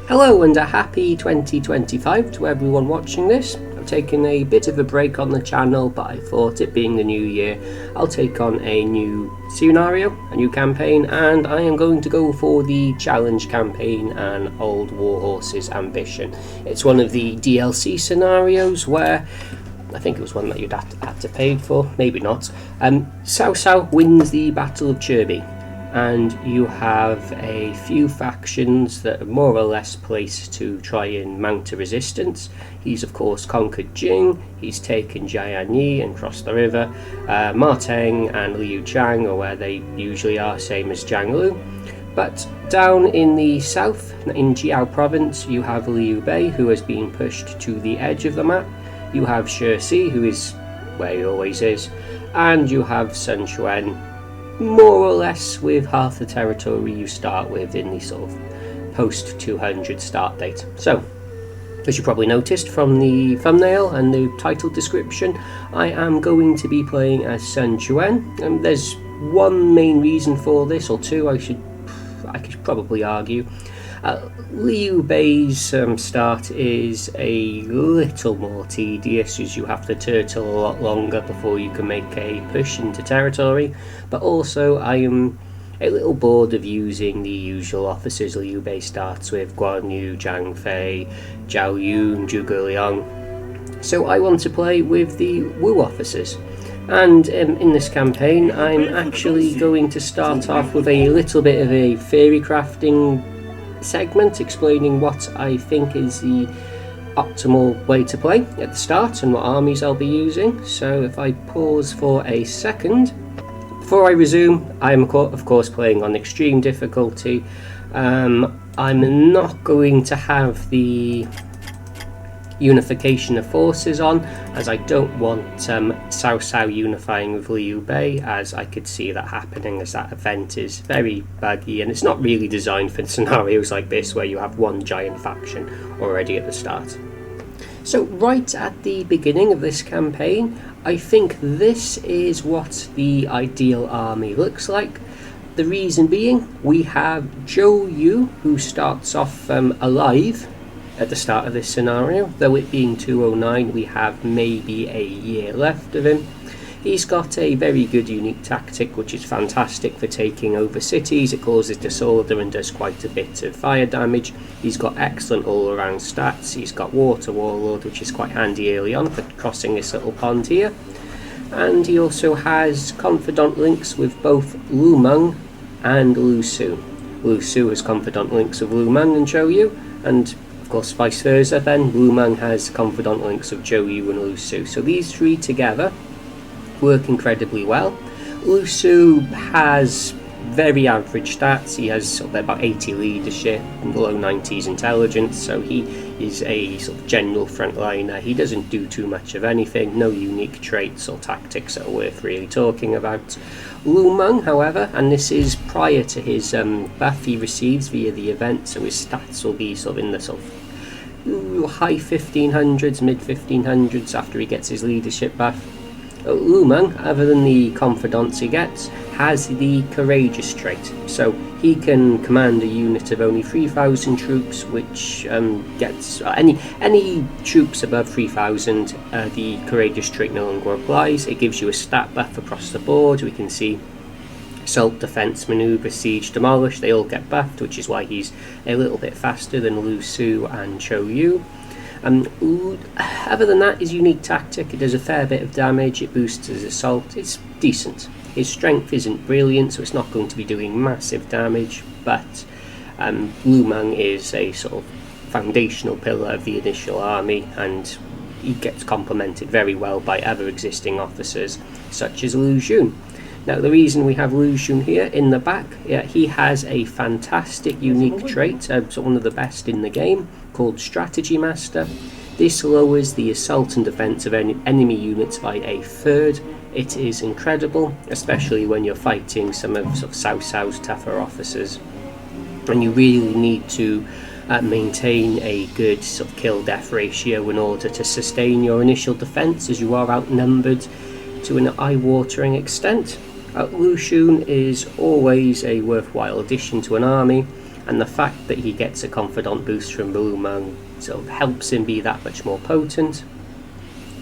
Hello and a happy 2025 to everyone watching this. I've taken a bit of a break on the channel, but I thought, it being the new year, I'll take on a new scenario, a new campaign, and I am going to go for the challenge campaign and Old Warhorse's ambition. It's one of the DLC scenarios where I think it was one that you'd had to pay for, maybe not. Cao Cao wins the Battle of Chirby, and you have a few factions that are more or less placed to try and mount a resistance. He's of course conquered Jing, he's taken Jianye and crossed the river. Marteng and Liu Zhang are where they usually are, same as Zhang. But down in the south, in Jiao province, you have Liu Bei, who has been pushed to the edge of the map. You have Shisi, who is where he always is, and you have Sun Quan, more or less with half the territory you start with in the sort of post 200 start date. So, as you probably noticed from the thumbnail and the title description, I am going to be playing as Sun Quan, and there's one main reason for this, or two I could probably argue. Liu Bei's start is a little more tedious, as you have to turtle a lot longer before you can make a push into territory, but also I am a little bored of using the usual officers Liu Bei starts with: Guan Yu, Zhang Fei, Zhao Yun, Zhuge Liang. So I want to play with the Wu officers. And in this campaign I'm actually going to start off with a little bit of a theory crafting segment explaining what I think is the optimal way to play at the start and what armies I'll be using. So if I pause for a second before I resume, I'm of course playing on extreme difficulty. I'm not going to have the unification of forces on, as I don't want Cao Cao unifying with Liu Bei, as I could see that happening, as that event is very buggy and it's not really designed for scenarios like this where you have one giant faction already at the start. So right at the beginning of this campaign, I think this is what the ideal army looks like. The reason being, we have Zhou Yu, who starts off alive at the start of this scenario. Though it being 209, we have maybe a year left of him. He's got a very good unique tactic, which is fantastic for taking over cities. It causes disorder and does quite a bit of fire damage. He's got excellent all-around stats. He's got Water Warlord, which is quite handy early on for crossing this little pond here. And he also has confidant links with both Lu Meng and Lu Su. Lu Su has confidant links with Lu Meng and Zhou Yu, and of course vice versa then. Lu Meng has confidant links of Zhou Yu and Lu Su. So these three together work incredibly well. Lu Su has very average stats. He has sort of about 80 leadership and below 90s intelligence, so he is a sort of general frontliner. He doesn't do too much of anything, no unique traits or tactics that are worth really talking about. Lu Meng, however, and this is prior to his buff he receives via the event, so his stats will be sort of in the sort of high 1500s, mid 1500s after he gets his leadership buff. Lu Meng, other than the confidence he gets, has the courageous trait, so he can command a unit of only 3,000 troops, which gets any troops above 3,000, the courageous trait no longer applies. It gives you a stat buff across the board. We can see assault, defense, maneuver, siege, demolish, they all get buffed, which is why he's a little bit faster than Lu Su and Zhou Yu. Other than that, his unique tactic, it does a fair bit of damage, it boosts his assault, it's decent. His strength isn't brilliant, so it's not going to be doing massive damage, but Lu Meng is a sort of foundational pillar of the initial army, and he gets complemented very well by other existing officers, such as Lu Xun. Now, the reason we have Lu Xun here in the back, he has a fantastic unique trait, so one of the best in the game, called Strategy Master. This lowers the assault and defense of enemy units by a third. It is incredible, especially when you're fighting some of Cao Cao's tougher officers, and you really need to maintain a good sort of kill-death ratio in order to sustain your initial defense, as you are outnumbered to an eye-watering extent. Lu Xun is always a worthwhile addition to an army. and the fact that he gets a confidant boost from Lu Meng sort of helps him be that much more potent.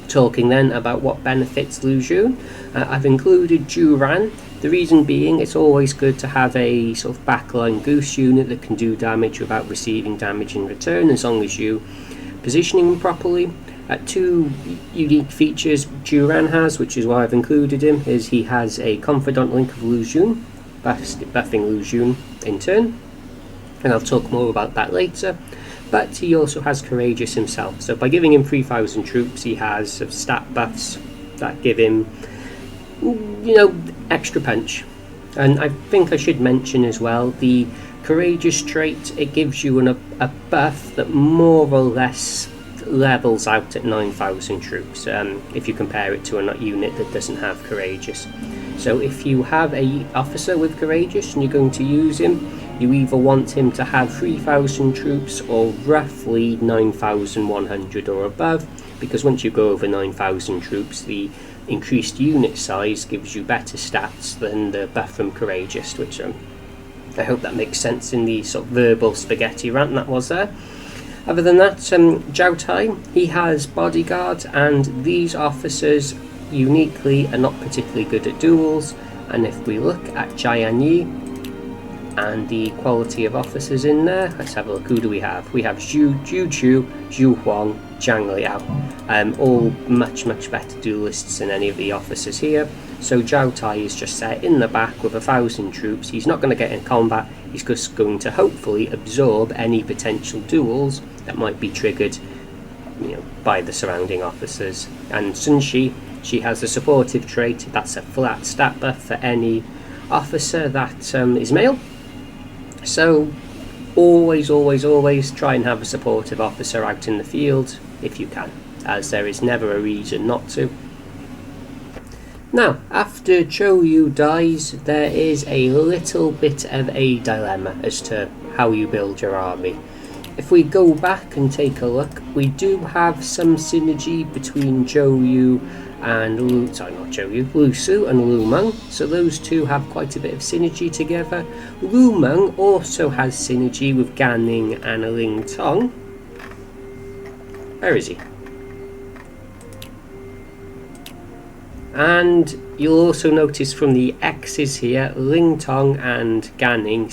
Talking then about what benefits Lu Xun, I've included Juran. The reason being, it's always good to have a sort of backline goose unit that can do damage without receiving damage in return, as long as you positioning him properly. Two unique features Juran has, which is why I've included him, is he has a confidant link of Lu Xun, buffing Lu Xun in turn, and I'll talk more about that later. But he also has Courageous himself, so by giving him 3,000 troops he has stat buffs that give him, extra punch. And I think I should mention as well, the Courageous trait, it gives you a buff that more or less levels out at 9,000 troops, if you compare it to a unit that doesn't have Courageous. So if you have a officer with Courageous and you're going to use him, you either want him to have 3,000 troops or roughly 9,100 or above, because once you go over 9,000 troops, the increased unit size gives you better stats than the buff from Courageous, which I hope that makes sense in the sort of verbal spaghetti rant that was there. Other than that, Zhao Tai, he has Bodyguard, and these officers uniquely are not particularly good at duels. And if we look at Jianye and the quality of officers in there, let's have a look. Who do we have? We have Zhu Chu, Zhu Huang, Zhang Liao, all much better duelists than any of the officers here. So Zhao Tai is just set in the back with 1,000 troops. He's not going to get in combat, he's just going to hopefully absorb any potential duels that might be triggered by the surrounding officers. And Sun Shi, she has a supportive trait, that's a flat stat buff for any officer that is male. So always try and have a supportive officer out in the field if you can, as there is never a reason not to. Now, after Zhou Yu dies, there is a little bit of a dilemma as to how you build your army. If we go back and take a look, we do have some synergy between Zhou Yu and Lu Su and Lu Meng, so those two have quite a bit of synergy together. Lu Meng also has synergy with Gan Ning and Ling Tong. Where is he? And you'll also notice from the X's here, Ling Tong and Gan Ning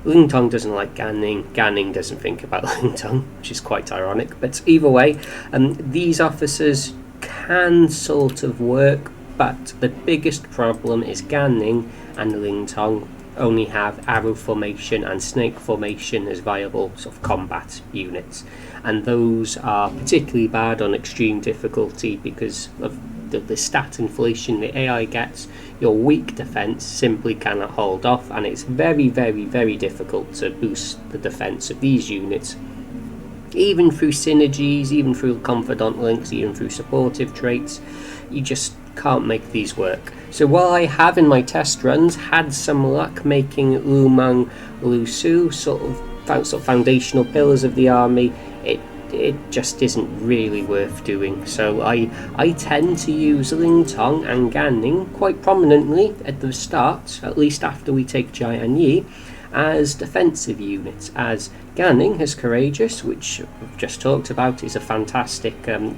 Ling Tong doesn't like Gan Ning doesn't think about Ling Tong, which is quite ironic, but either way, these officers can sort of work, but the biggest problem is Gan Ning and Ling Tong only have arrow formation and snake formation as viable sort of combat units, and those are particularly bad on extreme difficulty because of the stat inflation the AI gets. Your weak defense simply cannot hold off, and it's very difficult to boost the defense of these units, even through synergies, even through confidant links, even through supportive traits. You just can't make these work. So while I have in my test runs had some luck making Lu Meng, Lu Su sort of foundational pillars of the army, it just isn't really worth doing. So I tend to use Ling Tong and Gan Ning quite prominently at the start, at least after we take Jianye, as defensive units, as Gan Ning has Courageous, which we've just talked about, is a fantastic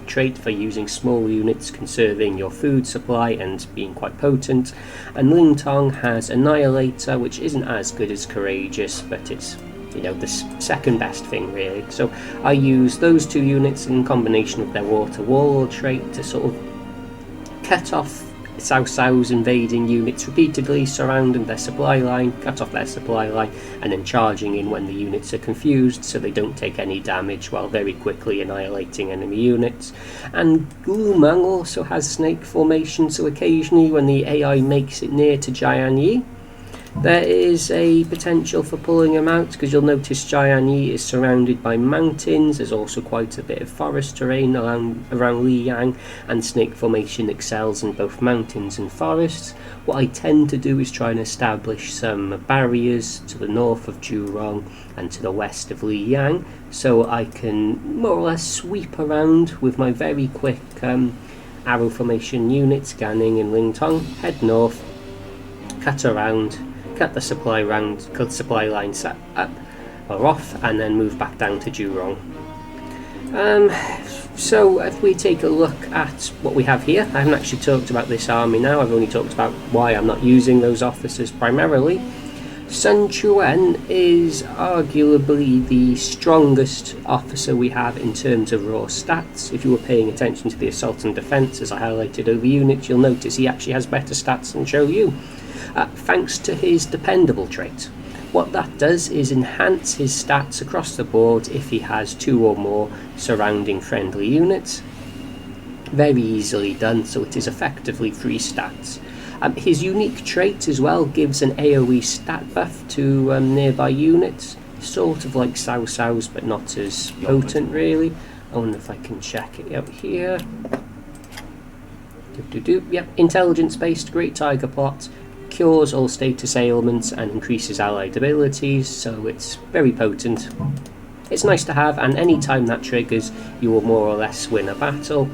trait for using small units, conserving your food supply and being quite potent, and Ling Tong has Annihilator, which isn't as good as Courageous, but it's the second best thing really. So I use those two units in combination with their Water Warlord trait to sort of cut off Cao Cao's invading units repeatedly, surrounding their supply line, cut off their supply line, and then charging in when the units are confused so they don't take any damage while very quickly annihilating enemy units. And Lu Meng also has snake formation, so occasionally when the AI makes it near to Jianye, there is a potential for pulling him out, because you'll notice Jianye is surrounded by mountains. There's also quite a bit of forest terrain around Liang, and snake formation excels in both mountains and forests. What I tend to do is try and establish some barriers to the north of Zhurong and to the west of Liang, so I can more or less sweep around with my very quick arrow formation units, Gan Ning and Ling Tong, head north, cut around, cut the supply line set up or off, and then move back down to Zhurong. So if we take a look at what we have here, I haven't actually talked about this army now, I've only talked about why I'm not using those officers primarily. Sun Quan is arguably the strongest officer we have in terms of raw stats. If you were paying attention to the assault and defence, as I highlighted over units, you'll notice he actually has better stats than Zhou Yu, thanks to his dependable trait. What that does is enhance his stats across the board if he has 2 or more surrounding friendly units. Very easily done, so it is effectively free stats. His unique trait as well gives an AoE stat buff to nearby units, sort of like Cao Cao's but not as potent really. I wonder if I can check it out here. Yep, intelligence based, great tiger plot. Cures all status ailments and increases allied abilities, so it's very potent. It's nice to have, and any time that triggers, you will more or less win a battle.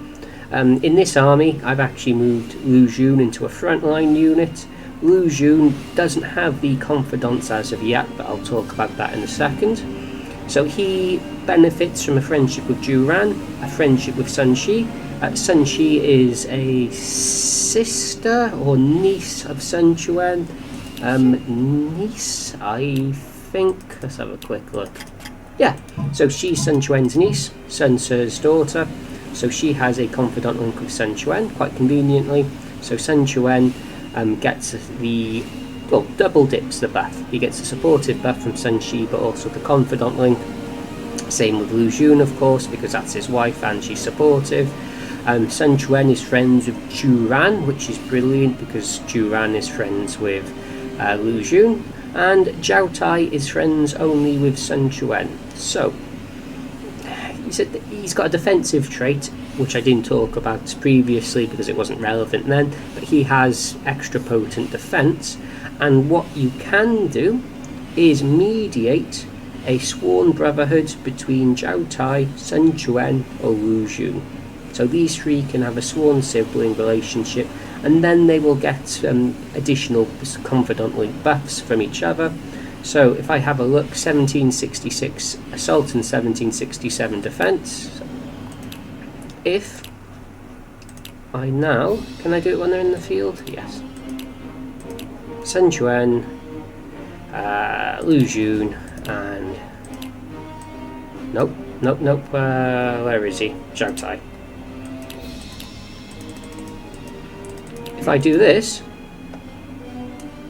In this army, I've actually moved Lu Xun into a frontline unit. Lu Xun doesn't have the confidants as of yet, but I'll talk about that in a second. So he benefits from a friendship with Juran, a friendship with Sun Shi. Sun Shi is a sister or niece of Sun Quan. Niece, I think. Let's have a quick look. Yeah, so she's Sun Quan's niece, Sun Ce's daughter. So she has a confidant link with Sun Quan, quite conveniently. So Sun Quan gets the, well, double dips the buff. He gets a supportive buff from Sun Shi, but also the confidant link. Same with Lu Xun, of course, because that's his wife and she's supportive. Sun Quan is friends with Juran, which is brilliant because Juran is friends with Lu Xun, and Zhao Tai is friends only with Sun Quan. So he's got a defensive trait, which I didn't talk about previously because it wasn't relevant then, but he has extra potent defense, and what you can do is mediate a sworn brotherhood between Zhao Tai, Sun Quan or Lu Xun. So these three can have a sworn sibling relationship, and then they will get additional confidant link buffs from each other. So if I have a look, 1766 assault and 1767 defense. If I now, can I do it when they're in the field? Yes. Sun Quan, Lu Xun, and nope. Where is he? Zhao Tai. If I do this,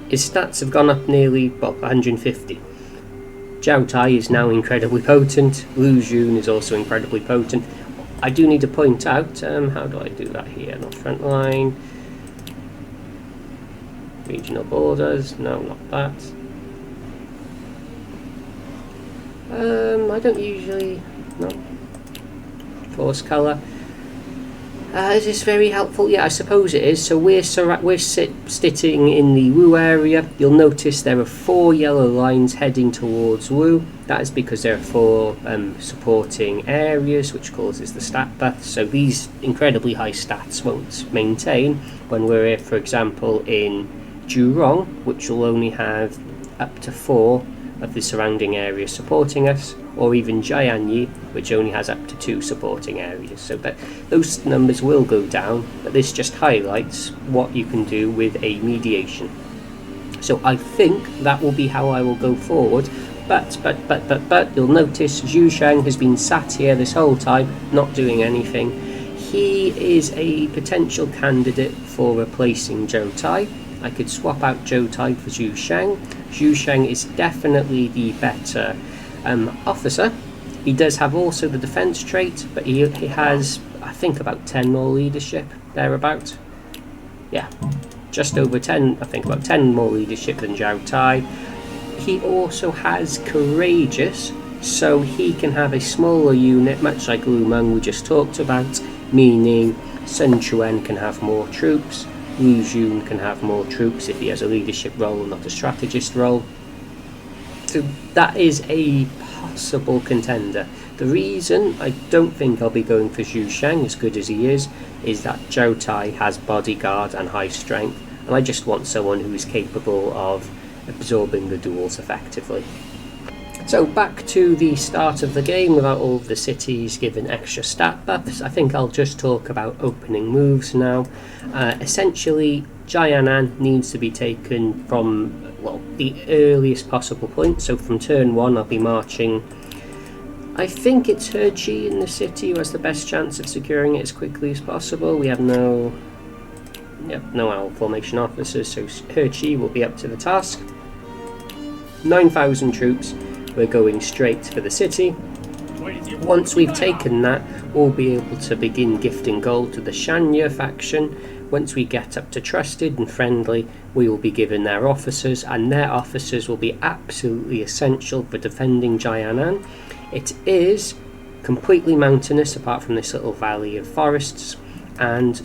his stats have gone up nearly, well, 150. Zhao Tai is now incredibly potent. Lu Xun is also incredibly potent. I do need to point out, how do I do that here? Not front line. Regional borders. No, not that. I don't usually... No. Force colour. Is this very helpful? Yeah, I suppose it is. So we're sitting in the Wu area. You'll notice there are 4 yellow lines heading towards Wu. That is because there are 4 supporting areas, which causes the stat buff. So these incredibly high stats won't maintain when we're, for example, in Zhurong, which will only have up to 4 of the surrounding areas supporting us, or even Jianye, which only has up to 2 supporting areas. So that those numbers will go down, but this just highlights what you can do with a mediation. So I think that will be how I will go forward. But you'll notice Zhu Shang has been sat here this whole time, not doing anything. He is a potential candidate for replacing Zhou Tai. I could swap out Zhou Tai for Zhu Shang. Zhu Shang is definitely the better officer. He does have also the defense trait, but he has, I think, about 10 more leadership, thereabout. Yeah, just over 10, I think about 10 more leadership than Zhao Tai. He also has courageous, so he can have a smaller unit, much like Lu Meng we just talked about, meaning Sun Quan can have more troops, Lu Xun can have more troops if he has a leadership role, not a strategist role. So that is a possible contender. The reason I don't think I'll be going for Zhu Shang, as good as he is that Zhou Tai has bodyguard and high strength, and I just want someone who is capable of absorbing the duels effectively. So back to the start of the game without all of the cities given extra stat buffs. I think I'll just talk about opening moves now. Essentially, Jianye needs to be taken from, well, the earliest possible point. So from turn 1 I'll be marching, I think it's He in the city who has the best chance of securing it as quickly as possible. We have no owl formation officers, so He will be up to the task. 9,000 troops. We're going straight for the city. Once we've taken that, we'll be able to begin gifting gold to the Jianye faction. Once we get up to trusted and friendly, we will be given their officers, and their officers will be absolutely essential for defending Jianye. It is completely mountainous apart from this little valley of forests, and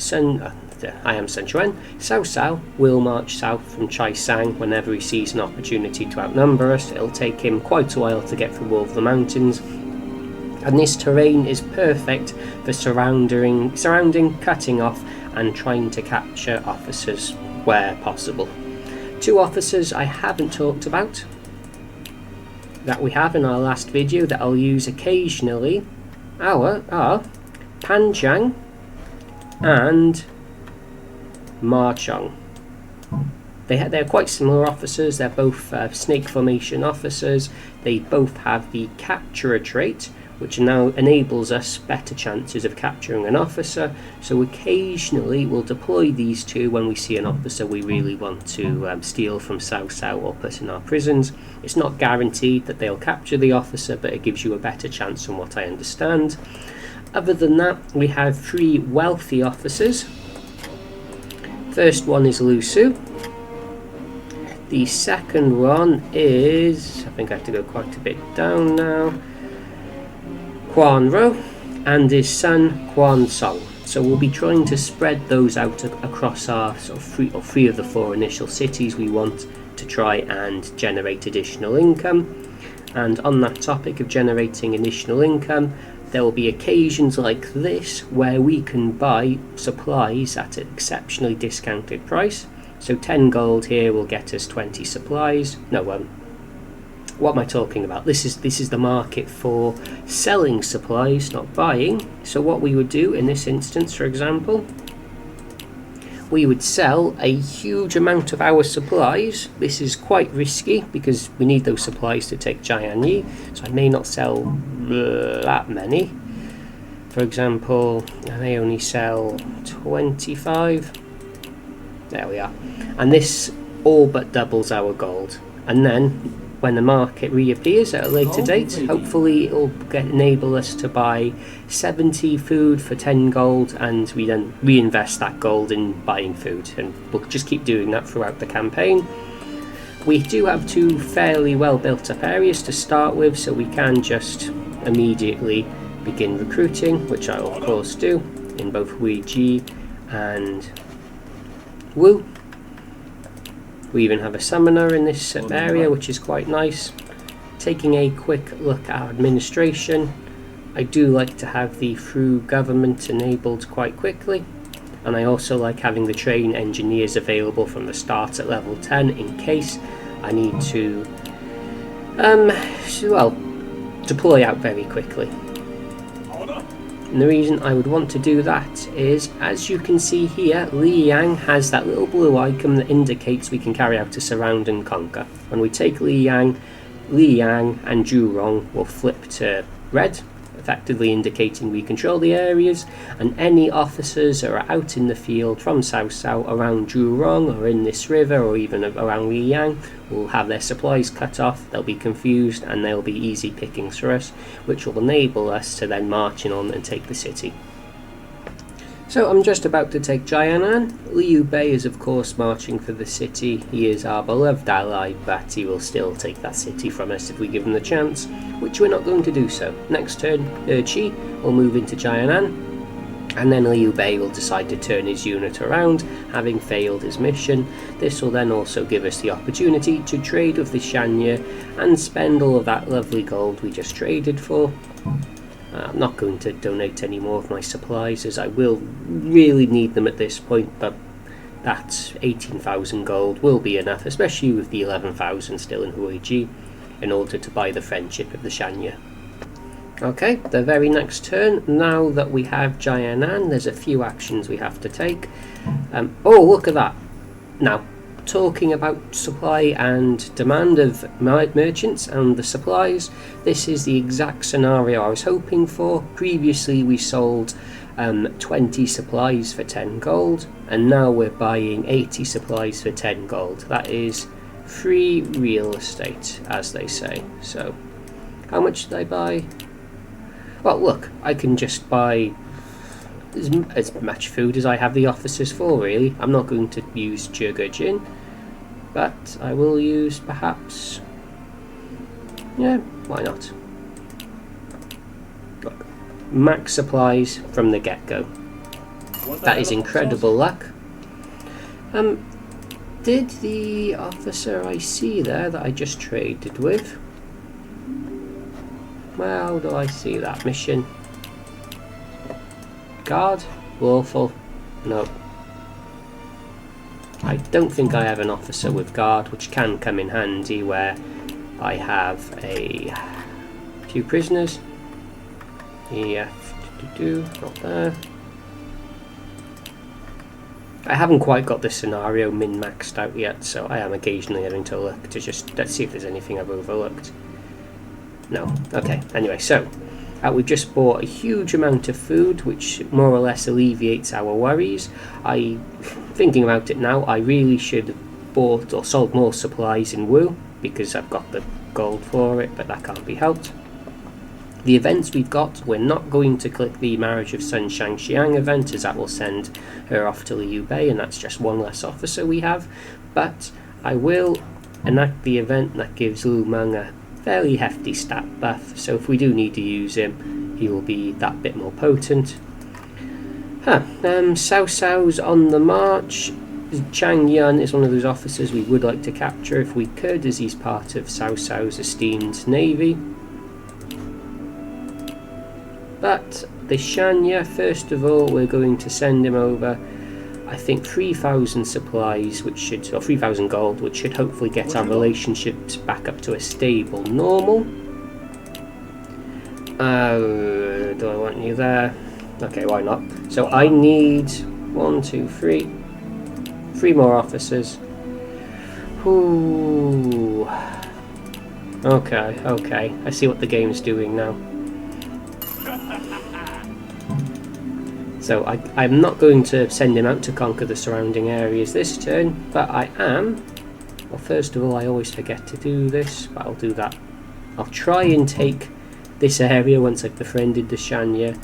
I am Sun Quan. Cao Cao will march south from Chaisang whenever he sees an opportunity to outnumber us. It'll take him quite a while to get through all of the mountains, and this terrain is perfect for surrounding, cutting off and trying to capture officers where possible. 2 officers I haven't talked about that we have in our last video that I'll use occasionally are Panjiang and Ma Chong. They're quite similar officers. They're both snake formation officers. They both have the capturer trait, which now enables us better chances of capturing an officer. So occasionally we'll deploy these 2 when we see an officer we really want to steal from Cao Cao or put in our prisons. It's not guaranteed that they'll capture the officer, but it gives you a better chance from what I understand. Other than that, we have 3 wealthy officers. First one is Lu Su. The second one is, I think I have to go quite a bit down now, Quan Ro, and his son Quan Song. So we'll be trying to spread those out across our sort of three of the 4 initial cities we want to try and generate additional income. And on that topic of generating additional income, there will be occasions like this where we can buy supplies at an exceptionally discounted price. So 10 gold here will get us 20 supplies. No, what am I talking about? This is the market for selling supplies, not buying. So what we would do in this instance, for example, we would sell a huge amount of our supplies. This is quite risky because we need those supplies to take Jianye, so I may not sell that many. For example, I may only sell 25. There we are. And this all but doubles our gold. And then when the market reappears at a later date, hopefully it will enable us to buy 70 food for 10 gold, and we then reinvest that gold in buying food, and we'll just keep doing that throughout the campaign. We do have 2 fairly well built up areas to start with, so we can just immediately begin recruiting, which I will of course do in both Weiji and Wu. We even have a summoner in this area, which is quite nice. Taking a quick look at our administration, I do like to have the through government enabled quite quickly, and I also like having the train engineers available from the start at level 10 in case I need to deploy out very quickly. And the reason I would want to do that is, as you can see here, Liao has that little blue icon that indicates we can carry out a surround and conquer. When we take Liao and Zhurong will flip to red, effectively indicating we control the areas, and any officers that are out in the field from Cao Cao around Zhurong or in this river or even around Liao will have their supplies cut off. They'll be confused and they'll be easy pickings for us, which will enable us to then march in on and take the city. So I'm just about to take Jianye. Liu Bei is of course marching for the city. He is our beloved ally, but he will still take that city from us if we give him the chance, which we're not going to do so. Next turn, He will move into Jianye, and then Liu Bei will decide to turn his unit around, having failed his mission. This will then also give us the opportunity to trade with the Jianye and spend all of that lovely gold we just traded for. I'm not going to donate any more of my supplies, as I will really need them at this point, but that 18,000 gold will be enough, especially with the 11,000 still in Huiji, in order to buy the friendship of the Jianye. Okay, the very next turn, now that we have Jianye, there's a few actions we have to take. Oh, look at that. Now, talking about supply and demand of merchants and the supplies, this is the exact scenario I was hoping for. Previously we sold 20 supplies for 10 gold, and now we're buying 80 supplies for 10 gold. That is free real estate, as they say. So, how much did I buy? Well, look, I can just buy as much food as I have the officers for, really. I'm not going to use Jin, but I will use perhaps... yeah, why not? Look, max supplies from the get-go. That is incredible luck. Did the officer I see there that I just traded with... How do I see that mission? Guard? Lawful? No. I don't think I have an officer with guard, which can come in handy where I have a few prisoners. Yeah, not there. I haven't quite got this scenario min-maxed out yet, so I am occasionally having to look to just let's see if there's anything I've overlooked. No. Okay, anyway, so we've just bought a huge amount of food, which more or less alleviates our worries. Thinking about it now, I really should have bought or sold more supplies in Wu, because I've got the gold for it, but that can't be helped. The events we've got, we're not going to click the Marriage of Sun Shangxiang event, as that will send her off to Liu Bei, and that's just one less officer we have. But I will enact the event that gives Lu Meng a fairly hefty stat buff, so if we do need to use him, he will be that bit more potent. Cao Cao's on the march. Zhang Yan is one of those officers we would like to capture if we could, as he's part of Cao Cao's esteemed navy. But the Jianye, first of all, we're going to send him over, I think, 3,000 supplies, or 3,000 gold, which should hopefully get our relationships back up to a stable normal. Do I want you there? Okay, why not? So I need 1, 2, 3. 3 more officers. Ooh. Okay. I see what the game's doing now. So I'm not going to send him out to conquer the surrounding areas this turn, but I am... Well, first of all, I always forget to do this, but I'll do that. I'll try and take this area once I've befriended the Jianye.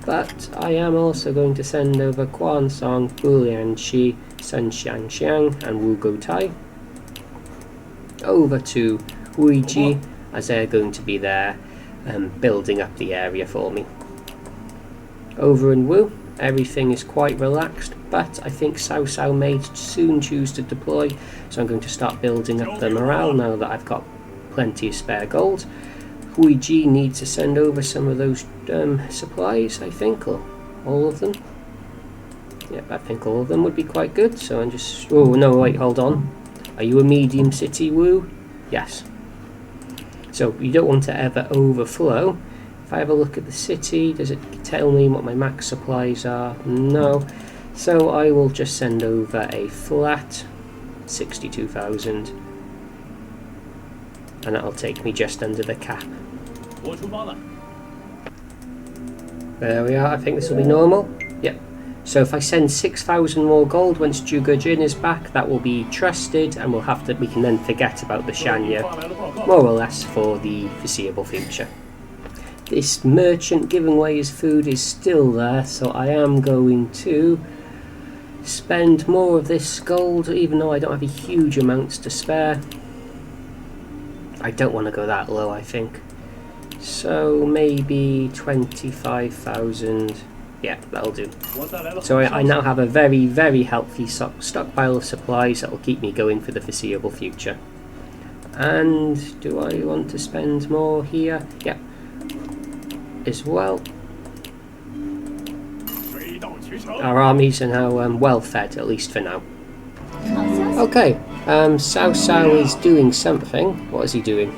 But I am also going to send over Quan Song, Bulianqi, Sun Xiangxiang, and Wu Goutai over to Huiji, as they're going to be there building up the area for me. Over in Wu, everything is quite relaxed, but I think Cao Cao may soon choose to deploy, so I'm going to start building up the morale now that I've got plenty of spare gold. Huiji needs to send over some of those supplies, I think, or all of them. Yep, I think all of them would be quite good, so I'm just... Oh, no, wait, hold on. Are you a medium city, Wu? Yes. So, you don't want to ever overflow. If I have a look at the city, does it tell me what my max supplies are? No. So I will just send over a flat 62,000, and that'll take me just under the cap. There we are. I think this will be normal. Yep. So if I send 6,000 more gold once Jin is back, that will be trusted, and we can then forget about the Jianye, more or less, for the foreseeable future. This merchant giving away his food is still there, so I am going to spend more of this gold, even though I don't have a huge amounts to spare. I don't want to go that low, I think. So maybe 25,000. Yeah, that'll do. So I now have a very, very healthy stockpile of supplies that will keep me going for the foreseeable future. And do I want to spend more here? Yeah. As well. Our armies are now well fed, at least for now. Okay, Cao Cao is doing something. What is he doing?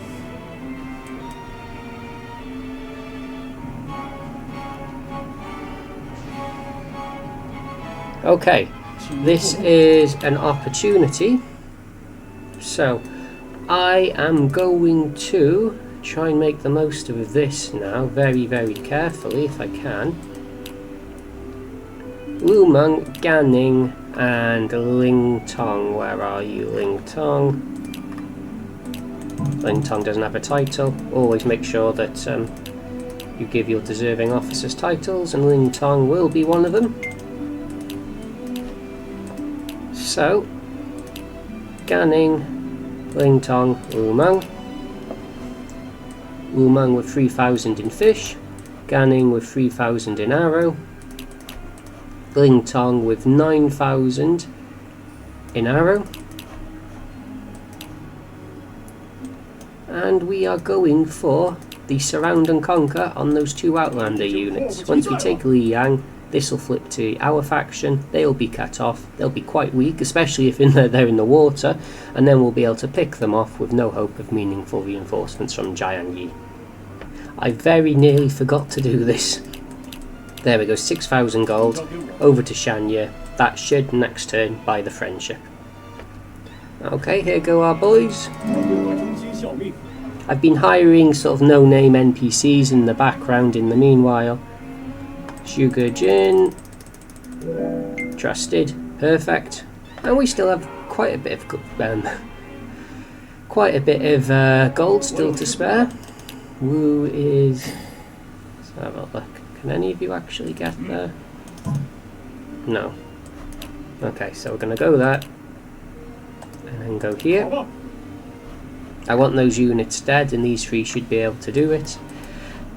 Okay, this is an opportunity. So, I am going to try and make the most of this now, very, very carefully if I can. Wu Meng, Ganning, and Ling Tong. Where are you, Ling Tong? Ling Tong doesn't have a title. Always make sure that you give your deserving officers titles, and Ling Tong will be one of them. So, Ganning, Ling Tong, Wu Meng. Wu Meng with 3,000 in fish, Ganning with 3,000 in arrow, Ling Tong with 9,000 in arrow, and we are going for the surround and conquer on those 2 outlander units. Once we take Liang, this will flip to our faction. They'll be cut off. They'll be quite weak, especially if they're in the water, and then we'll be able to pick them off with no hope of meaningful reinforcements from Jianye. I very nearly forgot to do this. There we go, 6,000 gold, over to Jianye. That should next turn buy the friendship. Okay, here go our boys. I've been hiring sort of no-name NPCs in the background in the meanwhile. Sugar Jin, trusted, perfect, and we still have quite a bit of gold still to spare. Wu is. Let's have a look. Can any of you actually get there? No. Okay, so we're going to go there, and then go here. I want those units dead, and these 3 should be able to do it.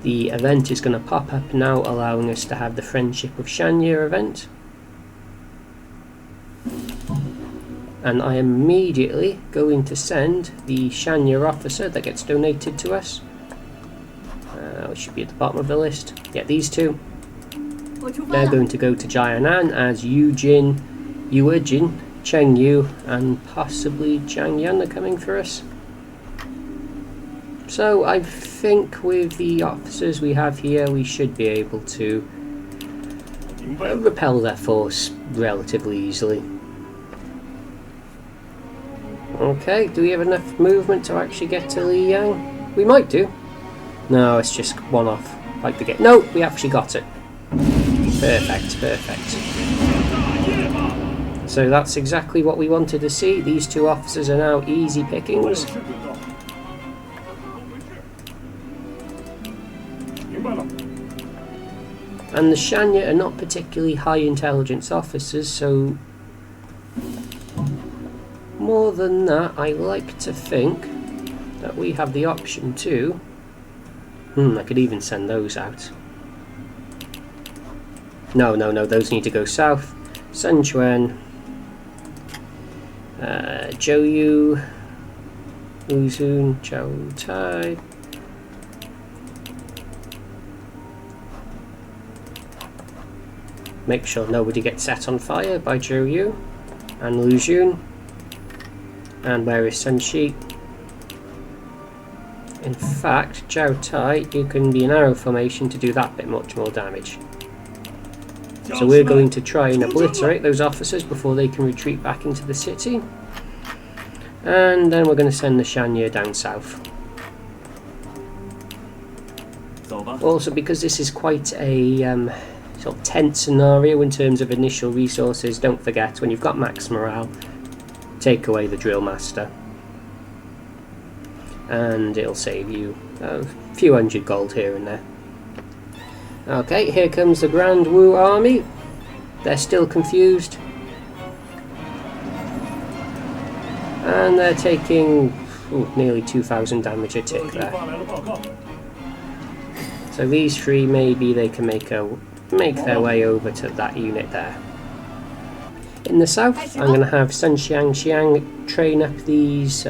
The event is going to pop up now, allowing us to have the Friendship of Jianye event. And I am immediately going to send the Jianye officer that gets donated to us. Which should be at the bottom of the list. Yeah, these 2. They're going to go to Jianan as Yujin, Yuejin, Cheng Yu, and possibly Zhang Yan are coming for us. So I think with the officers we have here, we should be able to repel their force relatively easily. Okay, do we have enough movement to actually get to Liang? We might do. No, it's just one off. Like the get. No, we actually got it. Perfect, perfect. So that's exactly what we wanted to see. These 2 officers are now easy pickings. And the Jianye are not particularly high intelligence officers, so more than that, I like to think that we have the option to. I could even send those out. No, those need to go south. Sun Quan, Zhou Yu, Wu Zun, Zhou Tai. Make sure nobody gets set on fire by Zhou Yu and Lu Jun. And where is Sun Shi? In fact, Zhou Tai, you can be in arrow formation to do that bit much more damage. So we're going to try and obliterate those officers before they can retreat back into the city. And then we're going to send the Jianye down south. Also, because this is quite a sort of tense scenario in terms of initial resources, don't forget, when you've got max morale, take away the drill master. And it'll save you a few hundred gold here and there. Okay, here comes the Grand Wu army. They're still confused. And they're taking nearly 2,000 damage a tick there. So these 3, maybe they can make their way over to that unit there. In the south, I'm going to have Sun Xiang train up these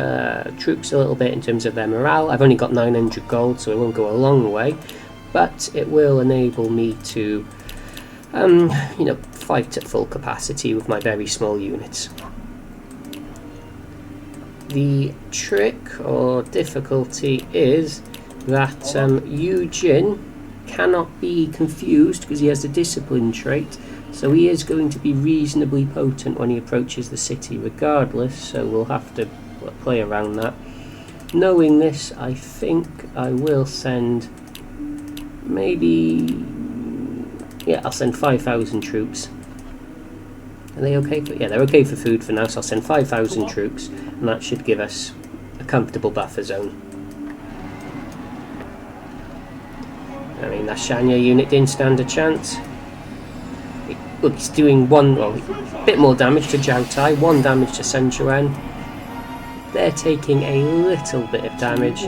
troops a little bit in terms of their morale. I've only got 900 gold, so it won't go a long way, but it will enable me to, quite at full capacity with my very small units. The trick or difficulty is that Yu Jin cannot be confused because he has the discipline trait, so he is going to be reasonably potent when he approaches the city regardless, so we'll have to play around that. Knowing this, I think I will send maybe, yeah, I'll send 5,000 troops. Are they okay for, yeah, they're okay for food for now, so I'll send 5,000 troops, and that should give us a comfortable buffer zone. I mean, that Jianye unit didn't stand a chance. Look, he's doing a bit more damage to Cao Cao, 1 damage to Sun Quan. They're taking a little bit of damage,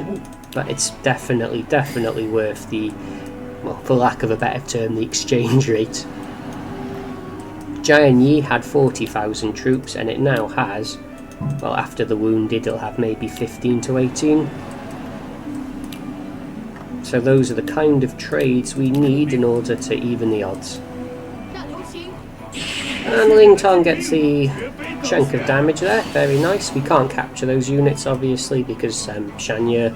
but it's definitely worth the, well, for lack of a better term, the exchange rate. Jianye had 40,000 troops, and it now has, well, after the wounded, it'll have maybe 15 to 18. So those are the kind of trades we need in order to even the odds. And Ling Tong gets the chunk of damage there, very nice. We can't capture those units obviously because Jianye,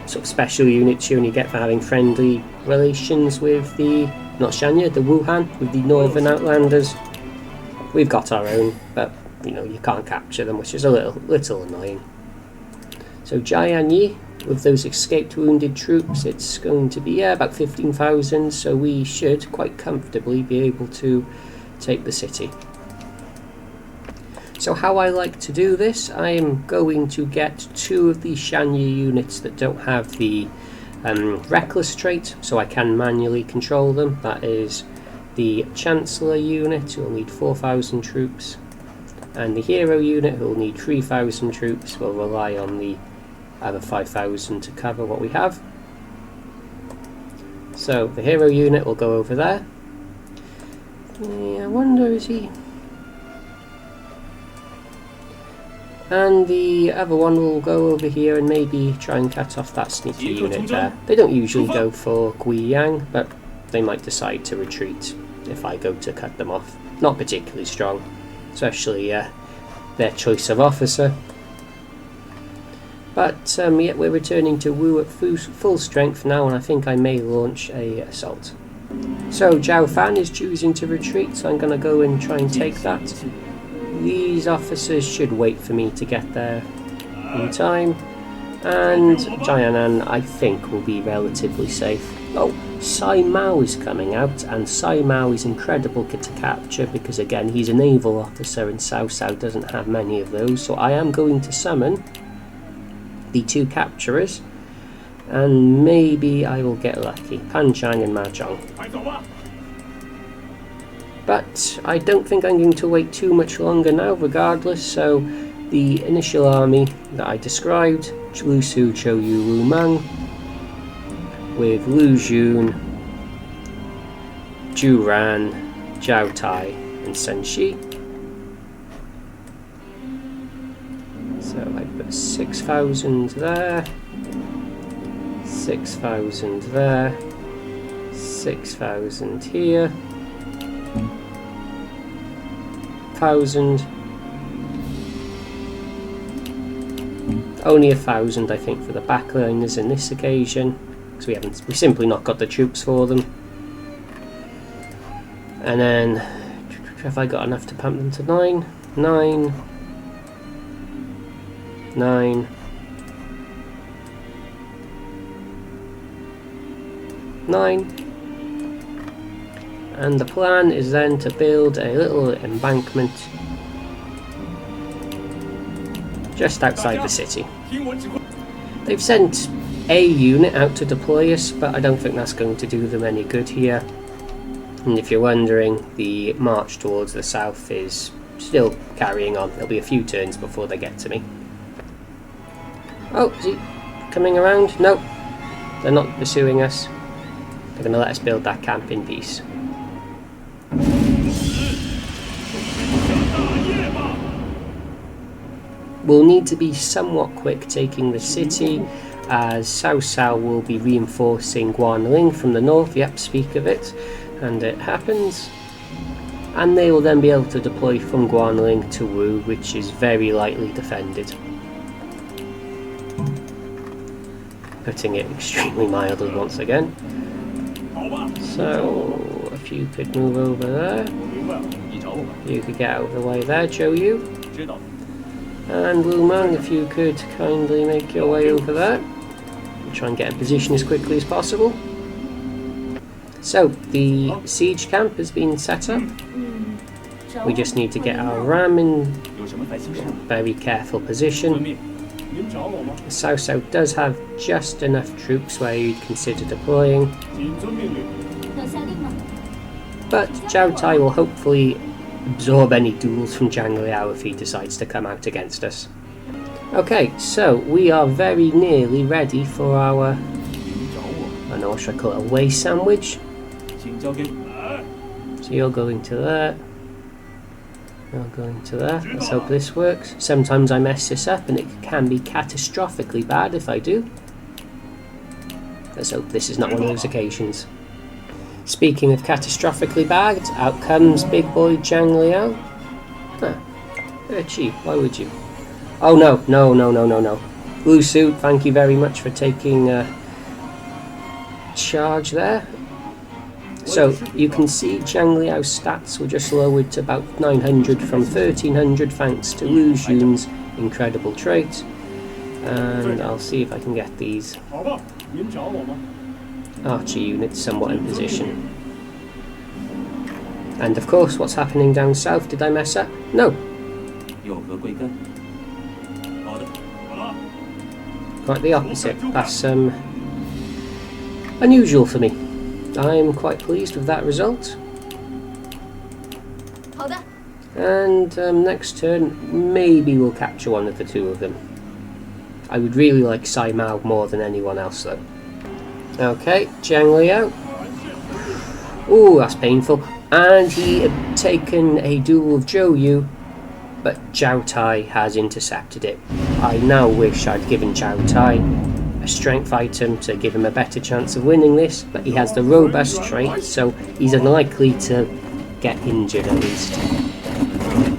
sort of special units you only get for having friendly relations with the, not Jianye, the Wuhan, with the Northern Outlanders. We've got our own, but you know, you can't capture them, which is a little annoying. So Jianye, with those escaped wounded troops, it's going to be, yeah, about 15,000, so we should quite comfortably be able to take the city. So how I like to do this, I am going to get 2 of the Jianye units that don't have the reckless trait, so I can manually control them. That is the Chancellor unit, who will need 4,000 troops, and the Hero unit, who will need 3,000 troops. We'll rely on the other 5,000 to cover what we have. So the Hero unit will go over there. Yeah, I wonder, is he... And the other one will go over here and maybe try and cut off that sneaky unit there. They don't usually go for Guiyang, but they might decide to retreat if I go to cut them off. Not particularly strong, especially their choice of officer. But yet we're returning to Wu at full strength now, and I think I may launch a assault. So Zhao Fan is choosing to retreat, so I'm going to go and try and take that. These officers should wait for me to get there in time, and Jianye, I think, will be relatively safe. Oh, Sai Mao is coming out, and Sai Mao is incredible to capture because, again, he's a naval officer and Cao Cao doesn't have many of those, so I am going to summon the 2 capturers, and maybe I will get lucky. Pan Chang and Ma Zhang. But I don't think I'm going to wait too much longer now regardless, so the initial army that I described, Lu Su, Chou Yu, Wu Mang, with Lu Jun, Zhu Ran, Zhao Tai and Sun Shi. So I put 6,000 there, 6,000 there, 6,000 here, 1,000, only 1,000 I think for the backliners in this occasion, because we simply not got the troops for them. And then, have I got enough to pump them to 9? 9, 9, 9. And the plan is then to build a little embankment just outside the city. They've sent a unit out to deploy us, but I don't think that's going to do them any good here. And if you're wondering, the march towards the south is still carrying on. There'll be a few turns before they get to me. Oh, is he coming around? No, they're not pursuing us. They're going to let us build that camp in peace. We'll need to be somewhat quick taking the city, as Cao Cao will be reinforcing Guanling from the north. Yep, speak of it. And it happens. and they will then be able to deploy from Guanling to Wu, which is very lightly defended. Putting it extremely mildly once again. So, if you could move over there, you could get out of the way there, Zhou Yu. And Lu Meng, if you could kindly make your way over there. Try and get in position as quickly as possible. So, the siege camp has been set up. We just need to get our ram in very careful position. Cao Cao does have just enough troops where you'd consider deploying. But Zhao Tai will hopefully absorb any duels from Zhang Liao if he decides to come out against us. Okay, so we are very nearly ready for our, I don't know, what should I call it, a way sandwich? So you're going to there, you're going to there. Let's hope this works. Sometimes I mess this up and it can be catastrophically bad if I do. Let's hope this is not one of those occasions. Speaking of catastrophically bad, out comes big boy Zhang Liao. Gee, why would you? Oh no, no. Blue suit, thank you very much for taking charge there. So you can see Zhang Liao's stats were just lowered to about 900 from 1300 thanks to Lu Xun's incredible trait. And I'll see if I can get these archer units somewhat in position. And of course, what's happening down south? Did I mess up? No. Quite the opposite. That's unusual for me. I'm quite pleased with that result. And next turn, maybe we'll capture one of the two of them. I would really like Sai Mao more than anyone else though. Okay, Zhang Liao. Ooh, that's painful. And he had taken a duel with Zhou Yu, but Zhao Tai has intercepted it. I now wish I'd given Zhao Tai a strength item to give him a better chance of winning this, but he has the robust trait, so he's unlikely to get injured at least.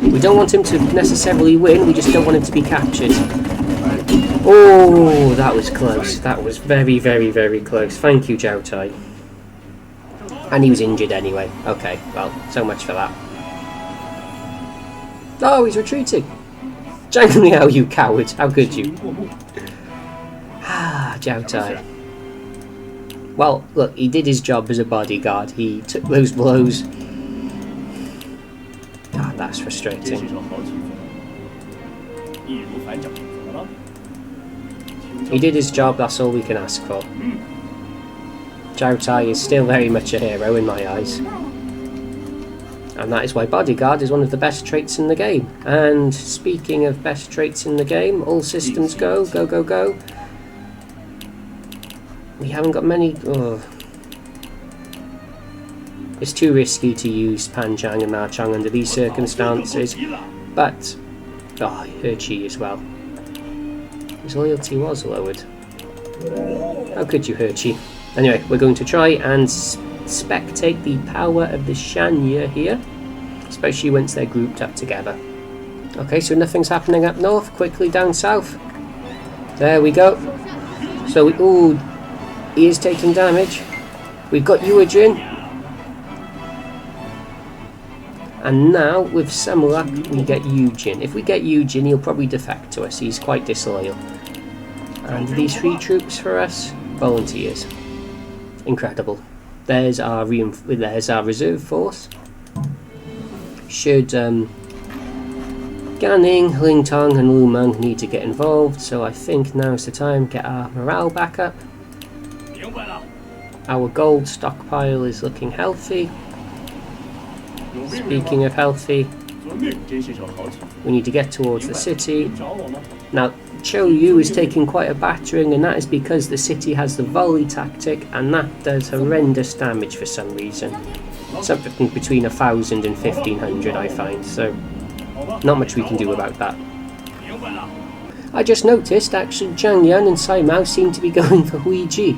We don't want him to necessarily win, we just don't want him to be captured. Oh, that was close. That was very, very, very close. Thank you, Zhao Tai. And he was injured anyway. Okay, well, so much for that. Oh, he's retreating. Zhang Liao, you coward. How could you? Ah, Zhao Tai. Well, look, he did his job as a bodyguard. He took those blows. Ah, that's frustrating. He did his job, that's all we can ask for. Zhao Tai is still very much a hero in my eyes. And that is why bodyguard is one of the best traits in the game. And speaking of best traits in the game, all systems go, go, go, go. We haven't got many... Oh. It's too risky to use Pan Zhang and Ma Chang under these circumstances. But... Oh, He Chi as well. His loyalty was lowered. How could you, He Chi? Anyway, we're going to try and spectate the power of the Jianye here, especially once they're grouped up together. Okay, so nothing's happening up north, quickly down south. There we go. So, ooh, he is taking damage. We've got Yuejin. And now, with some luck, we get Yujin. If we get Yujin, he'll probably defect to us. He's quite disloyal. And these free troops for us, volunteers. Incredible. There's our reserve force. Should Gan Ning, Ling Tong and Lu Meng need to get involved, so I think now's the time to get our morale back up. Our gold stockpile is looking healthy. Speaking of healthy, we need to get towards the city. Now, Zhou Yu is taking quite a battering, and that is because the city has the volley tactic, and that does horrendous damage for some reason. Something between 1,000 and 1,500, I find, so not much we can do about that. I just noticed, actually, Zhang Yan and Sai Mao seem to be going for Hui Ji,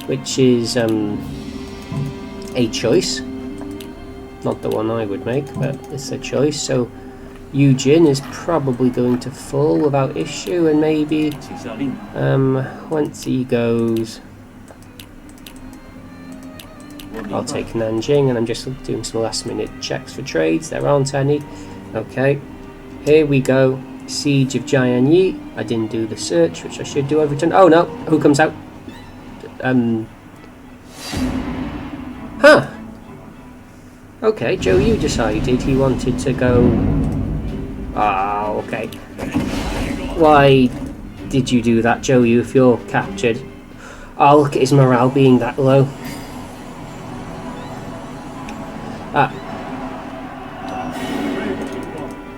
which is a choice. Not the one I would make, but it's a choice. So Yujin is probably going to fall without issue, and maybe once he goes, I'll take Nanjing, and I'm just doing some last minute checks for trades. There aren't any. Okay, here we go. Siege of Jianye. I didn't do the search, which I should do every turn. Oh no, who comes out? Huh. Okay, Zhou Yu decided he wanted to go. Ah, okay. Why did you do that, Zhou Yu, if you're captured? Oh, look at his morale being that low.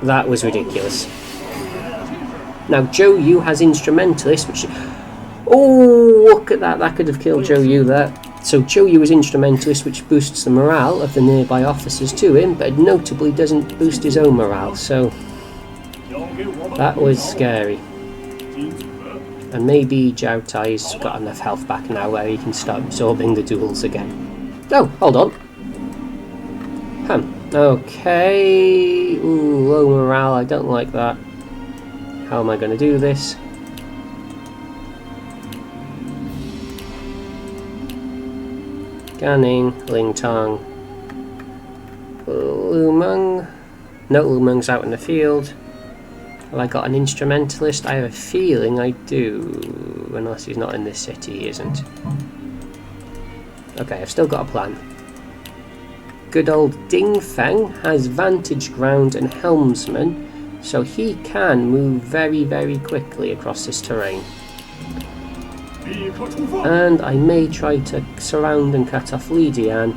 That was ridiculous. Now, Zhou Yu has Instrumentalist, which... Oh, look at that. That could have killed Zhou Yu there. So Zhou Yu is Instrumentalist, which boosts the morale of the nearby officers to him, but notably doesn't boost his own morale, so... That was scary. And maybe Cao Cai's got enough health back now where he can start absorbing the duels again. Oh, hold on. Okay. Ooh, low morale. I don't like that. How am I going to do this? Ganning, Lingtang, Lumeng. No, Lumeng's out in the field. Have I got an Instrumentalist? I have a feeling I do. Unless he's not in this city, he isn't. Okay, I've still got a plan. Good old Ding Feng has Vantage Ground and Helmsman, so he can move very, very quickly across this terrain. And I may try to surround and cut off Li Dian,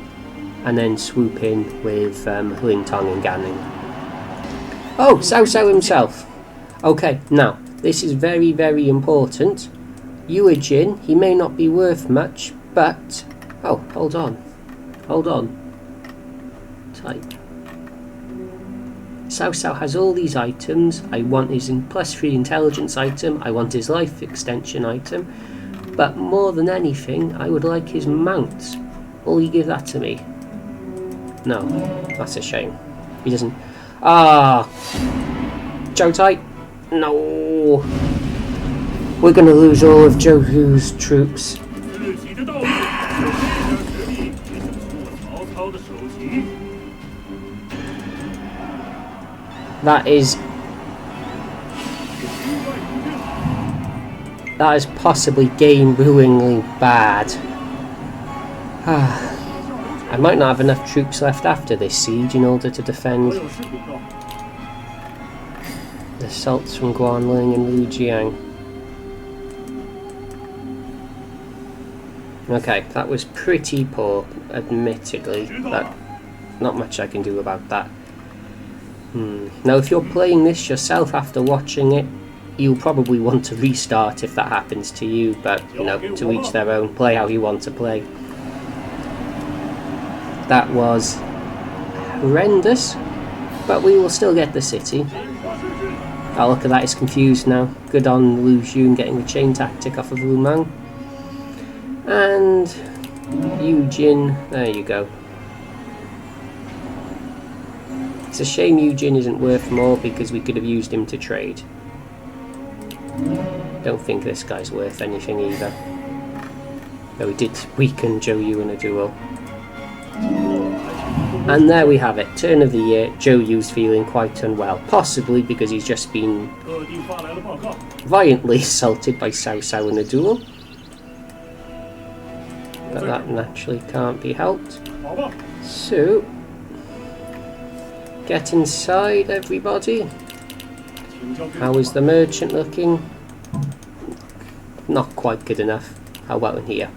and then swoop in with Ling Tong and Ganning. Oh, Cao Cao himself! Okay, now, this is very, very important. Yue Jin, he may not be worth much, but... Oh, hold on. Hold on. Type. Cao Cao has all these items. I want his +3 intelligence item. I want his life extension item. But more than anything, I would like his mount. Will he give that to me? No. That's a shame. He doesn't... Ah! Zhou Tai! No! We're going to lose all of Zhou Yu's troops. That is possibly game-ruiningly bad. I might not have enough troops left after this siege in order to defend the assaults from Guanling and Lujiang. Okay, that was pretty poor, admittedly, but not much I can do about that. Now, if you're playing this yourself after watching it, you'll probably want to restart if that happens to you, but, you know, to each their own. Play how you want to play. That was horrendous, but we will still get the city. Oh, look at that, he's confused now. Good on Lu Xun getting the chain tactic off of Lumeng. And Yu Jin, there you go. It's a shame Yu Jin isn't worth more because we could have used him to trade. Don't think this guy's worth anything either. Though he did weaken Zhou Yu in a duel. And there we have it. Turn of the year, Zhou Yu's feeling quite unwell. Possibly because he's just been violently assaulted by Cao Cao in a duel. But that naturally can't be helped. So, get inside, everybody. How is the merchant looking? Not quite good enough. How about in here?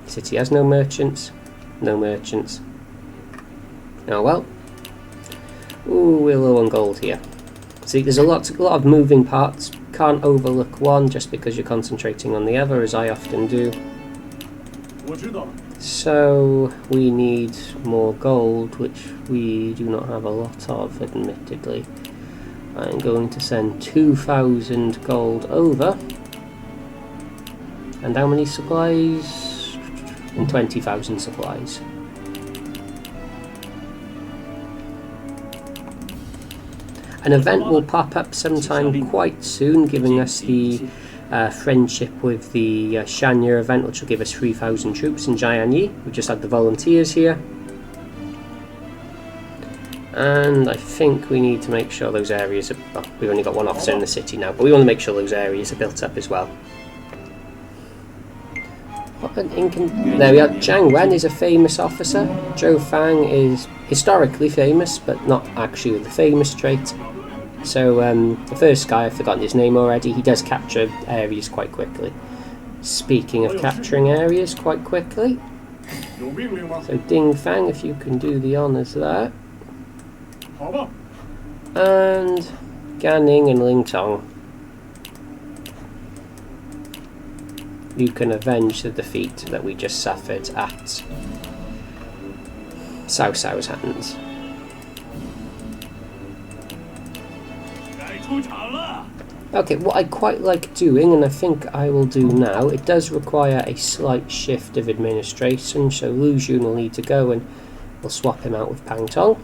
City has no merchants. No merchants. Oh well. Ooh, we're low on gold here. See, there's a lot of moving parts. Can't overlook one just because you're concentrating on the other, as I often do. So we need more gold, which we do not have a lot of, admittedly. I'm going to send 2,000 gold over. And how many supplies? And 20,000 supplies. An event will pop up sometime quite soon, giving us the friendship with the Jianye event, which will give us 3,000 troops in Jianye. We just had the volunteers here. And I think we need to make sure those areas are... Well, we've only got one officer in the city now, but we want to make sure those areas are built up as well. There we are. Zhang Wen is a famous officer. Zhou Fang is historically famous, but not actually the famous trait. So the first guy, I've forgotten his name already, he does capture areas quite quickly. Speaking of capturing areas quite quickly, so Ding Fang, if you can do the honours there. And Ganning and Ling Tong, you can avenge the defeat that we just suffered at Cao Cao's hands. Okay, what I quite like doing, and I think I will do now, it does require a slight shift of administration, so Lu Xun will need to go and we'll swap him out with Pang Tong.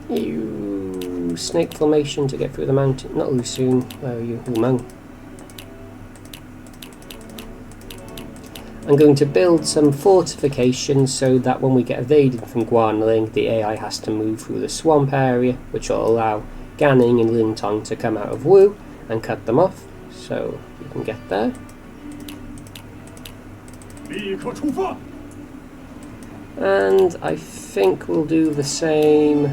You snake formation to get through the mountain. Not Lu Xun, where are you? Wu Meng. I'm going to build some fortifications so that when we get evaded from Guanling, the AI has to move through the swamp area, which will allow Ganning and Ling Tong to come out of Wu and cut them off. So you can get there. And I think we'll do the same.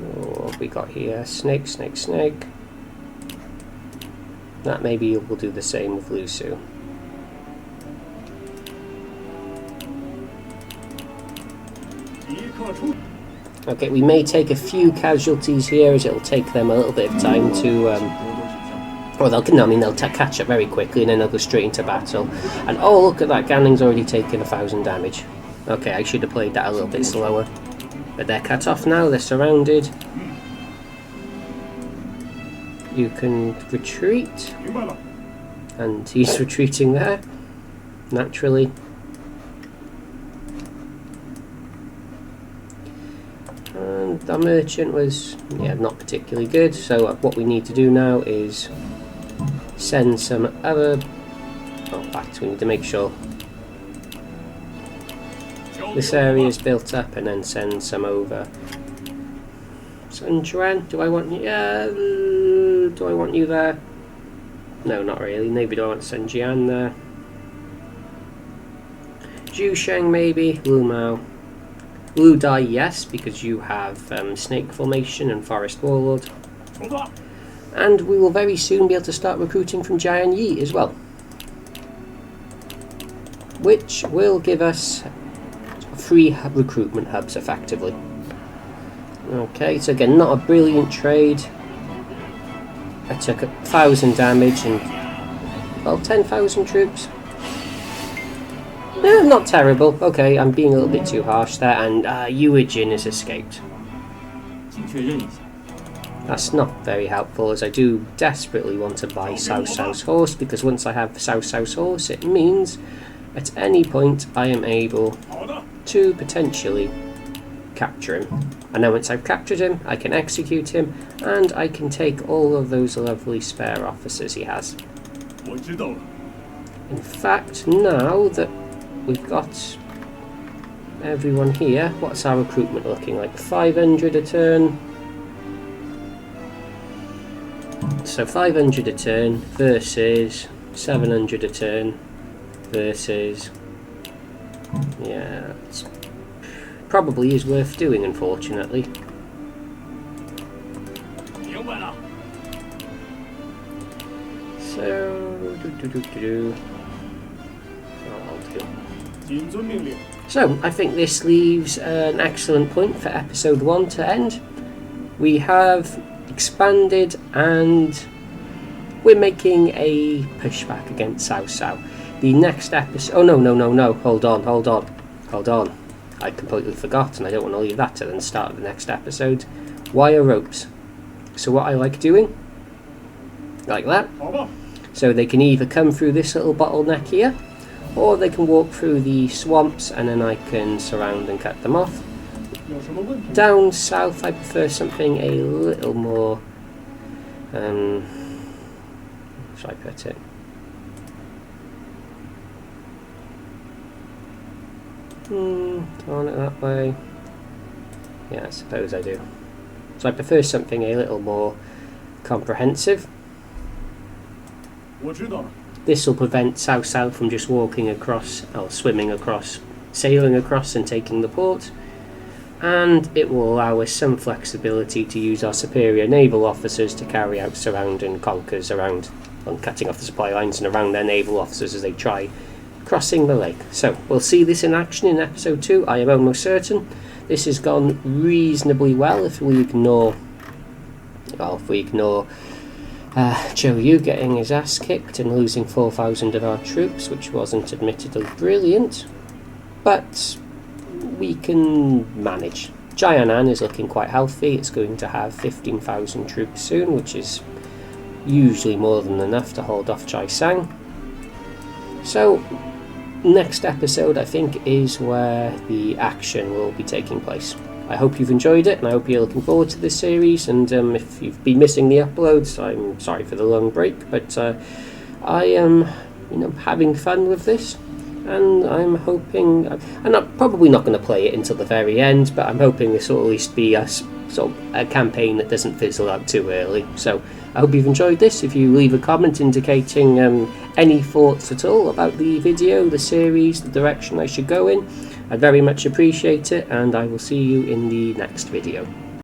What have we got here? Snake, snake, snake. That maybe we'll do the same with Lu Xun. Okay, we may take a few casualties here as it'll take them a little bit of time to well, they'll catch up very quickly and then they'll go straight into battle. And oh, look at that, Ganning's already taken 1,000 damage. Okay, I should have played that a little bit slower. But they're cut off now, they're surrounded. You can retreat. And he's retreating there, naturally. And the merchant was, yeah, not particularly good. So what we need to do now is send some other... Oh, in fact, we need to make sure this area is built up and then send some over. Sun Quan, do I want you? Do I want you there? No, not really. Maybe do I want to send Jian there? Zhu Sheng maybe. Lu Mao. Lu Dai, yes, because you have Snake Formation and Forest Warlord. And we will very soon be able to start recruiting from Jianye as well, which will give us 3 recruitment hubs effectively. Okay, so again, not a brilliant trade. I took 1,000 damage and, well, 10,000 troops. Yeah, not terrible. Okay, I'm being a little bit too harsh there, and Yuejin has escaped. That's not very helpful, as I do desperately want to buy Cao Cao's horse, because once I have Cao Cao's horse, it means at any point I am able to potentially capture him. And then once I've captured him, I can execute him, and I can take all of those lovely spare officers he has. In fact, now that we've got everyone here, what's our recruitment looking like? 500 a turn. So 500 a turn versus 700 a turn versus... yeah, it's probably is worth doing, unfortunately. So... So, I think this leaves an excellent point for episode 1 to end. We have expanded and we're making a pushback against Cao Cao. The next episode... oh, no, hold on. I completely forgot, and I don't want to leave that to the start of the next episode. Wire ropes. So what I like doing, like that, so they can either come through this little bottleneck here, or they can walk through the swamps and then I can surround and cut them off. Down south, I prefer something a little more. How should I put it? On it that way. Yeah, I suppose I do. So I prefer something a little more comprehensive. This will prevent south-south from just walking across, or swimming across, sailing across and taking the port. And it will allow us some flexibility to use our superior naval officers to carry out surround and conquers around, on cutting off the supply lines and around their naval officers as they try crossing the lake. So we'll see this in action in episode 2. I am almost certain this has gone reasonably well if we ignore Zhou Yu getting his ass kicked and losing 4,000 of our troops, which wasn't admittedly brilliant, but we can manage. Jianye is looking quite healthy. It's going to have 15,000 troops soon, which is usually more than enough to hold off Jianye. So next episode, I think, is where the action will be taking place. I hope you've enjoyed it, and I hope you're looking forward to this series. And if you've been missing the uploads, I'm sorry for the long break, but I am, having fun with this, and I'm hoping. I'm probably not going to play it until the very end, but I'm hoping this will at least be a campaign that doesn't fizzle out too early. So I hope you've enjoyed this. If you leave a comment indicating any thoughts at all about the video, the series, the direction I should go in, I'd very much appreciate it, and I will see you in the next video.